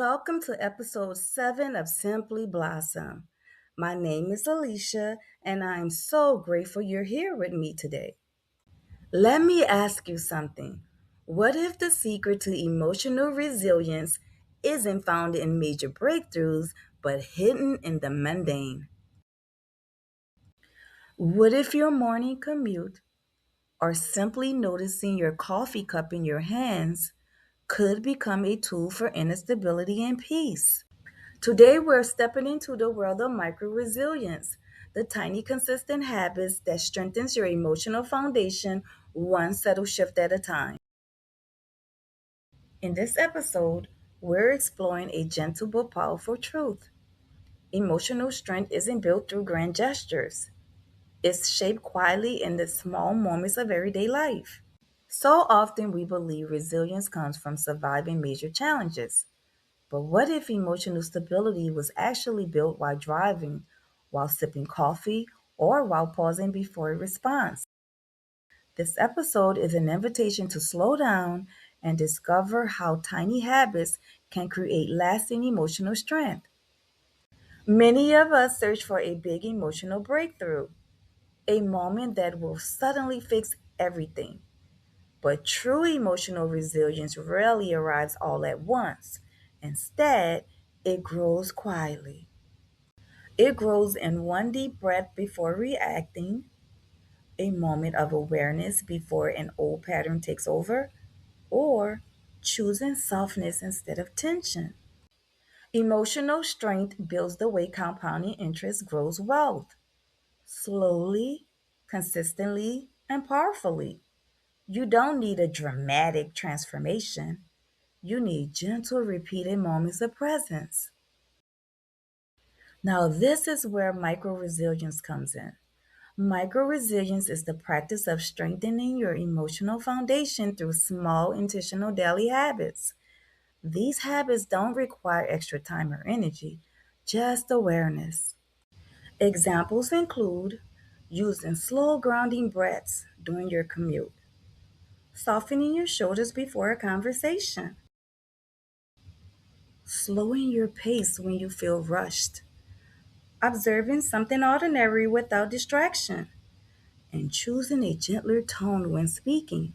welcome to episode 7 of Simply Blossom. My name is Alicia, and I'm so grateful you're here with me today. Let me ask you something. What if the secret to emotional resilience isn't found in major breakthroughs, but hidden in the mundane? What if your morning commute, or simply noticing your coffee cup in your hands, could become a tool for inner stability and peace? Today, we're stepping into the world of micro resilience, the tiny, consistent habits that strengthens your emotional foundation one subtle shift at a time. In this episode, we're exploring a gentle but powerful truth. Emotional strength isn't built through grand gestures. It's shaped quietly in the small moments of everyday life. So often we believe resilience comes from surviving major challenges. But what if emotional stability was actually built while driving, while sipping coffee, or while pausing before a response? This episode is an invitation to slow down and discover how tiny habits can create lasting emotional strength. Many of us search for a big emotional breakthrough, a moment that will suddenly fix everything. But true emotional resilience rarely arrives all at once. Instead, it grows quietly. It grows in one deep breath before reacting, a moment of awareness before an old pattern takes over, or choosing softness instead of tension. Emotional strength builds the way compounding interest grows wealth, slowly, consistently, and powerfully. You don't need a dramatic transformation. You need gentle, repeated moments of presence. Now, this is where micro resilience comes in. Micro resilience is the practice of strengthening your emotional foundation through small, intentional daily habits. These habits don't require extra time or energy, just awareness. Examples include using slow, grounding breaths during your commute, softening your shoulders before a conversation, slowing your pace when you feel rushed, observing something ordinary without distraction, and choosing a gentler tone when speaking.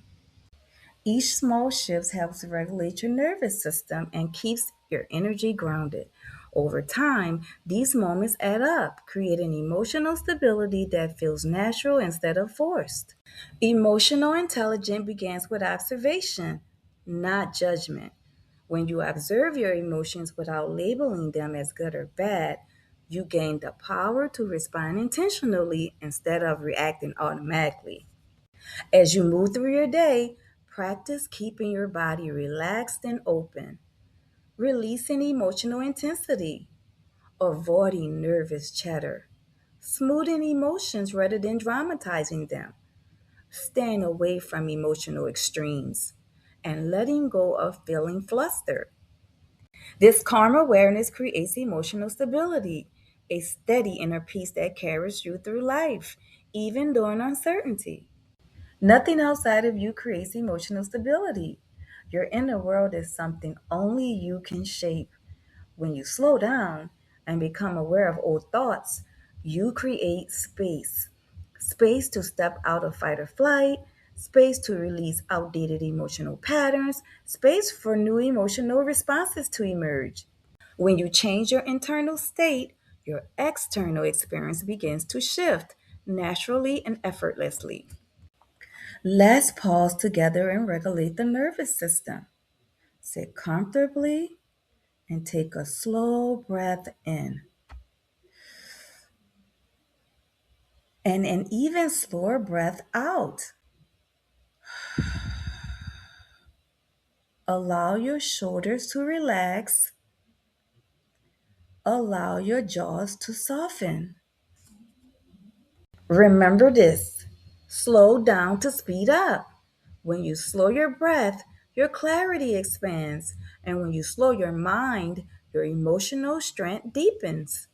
Each small shift helps regulate your nervous system and keeps your energy grounded. Over time, these moments add up, creating emotional stability that feels natural instead of forced. Emotional intelligence begins with observation, not judgment. When you observe your emotions without labeling them as good or bad, you gain the power to respond intentionally instead of reacting automatically. As you move through your day, practice keeping your body relaxed and open, releasing emotional intensity, avoiding nervous chatter, smoothing emotions rather than dramatizing them, staying away from emotional extremes, and letting go of feeling flustered. This calm awareness creates emotional stability, a steady inner peace that carries you through life, even during uncertainty. Nothing outside of you creates emotional stability. Your inner world is something only you can shape. When you slow down and become aware of old thoughts, you create space. Space to step out of fight or flight, space to release outdated emotional patterns, space for new emotional responses to emerge. When you change your internal state, your external experience begins to shift naturally and effortlessly. Let's pause together and regulate the nervous system. Sit comfortably and take a slow breath in and an even slower breath out. Allow your shoulders to relax. Allow your jaws to soften. Remember this, slow down to speed up. When you slow your breath, your clarity expands. And when you slow your mind, your emotional strength deepens.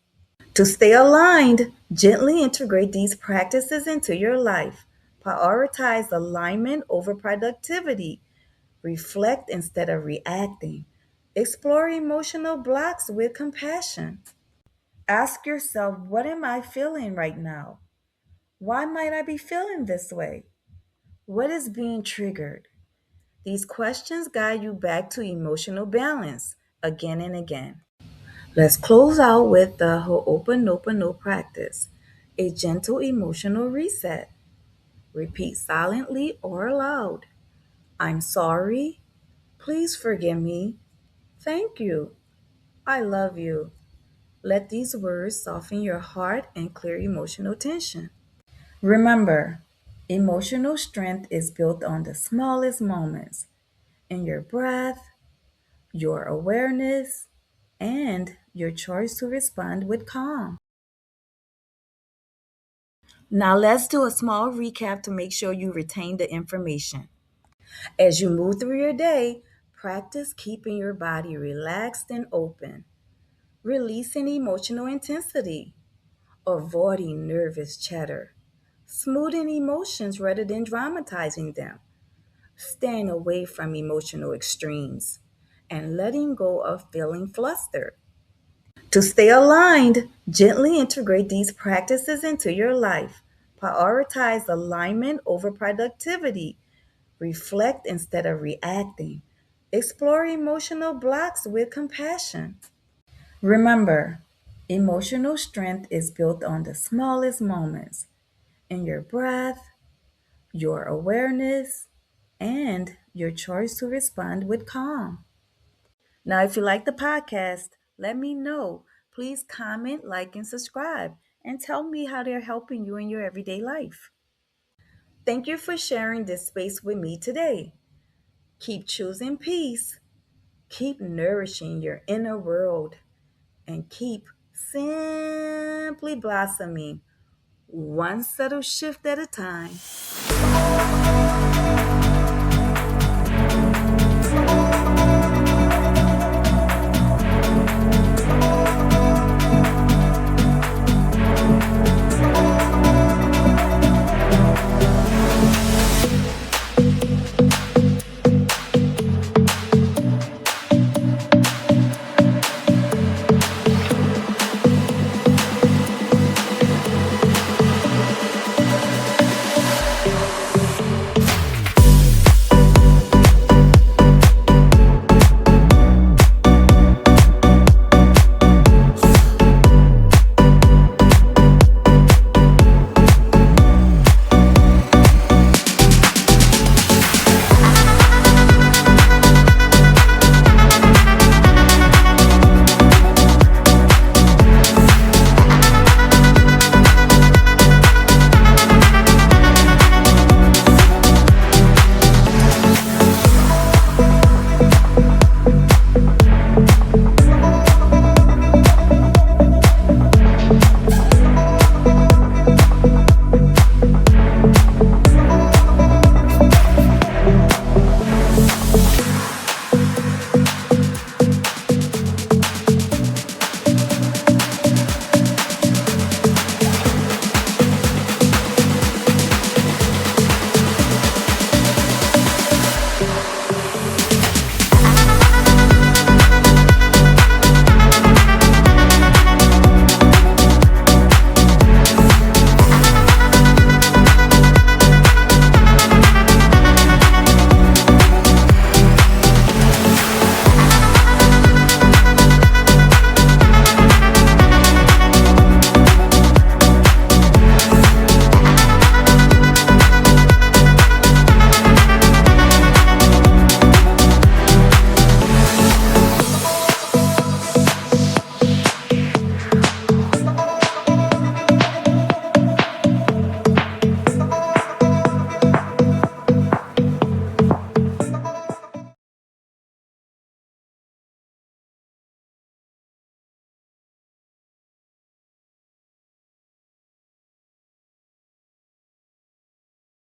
To stay aligned, gently integrate these practices into your life. Prioritize alignment over productivity. Reflect instead of reacting. Explore emotional blocks with compassion. Ask yourself, what am I feeling right now? Why might I be feeling this way? What is being triggered? These questions guide you back to emotional balance again and again. Let's close out with the Ho'oponopono practice, a gentle emotional reset. Repeat silently or aloud. I'm sorry. Please forgive me. Thank you. I love you. Let these words soften your heart and clear emotional tension. Remember, emotional strength is built on the smallest moments in your breath, your awareness, and your choice to respond with calm. Now, let's do a small recap to make sure you retain the information. As you move through your day, practice keeping your body relaxed and open, releasing emotional intensity, avoiding nervous chatter, smoothing emotions rather than dramatizing them, staying away from emotional extremes, and letting go of feeling flustered. To stay aligned, gently integrate these practices into your life. Prioritize alignment over productivity. Reflect instead of reacting. Explore emotional blocks with compassion. Remember, emotional strength is built on the smallest moments in your breath, your awareness, and your choice to respond with calm. Now, if you like the podcast, let me know. Please comment, like, and subscribe, and tell me how they're helping you in your everyday life. Thank you for sharing this space with me today. Keep choosing peace, keep nourishing your inner world, and keep simply blossoming one subtle shift at a time.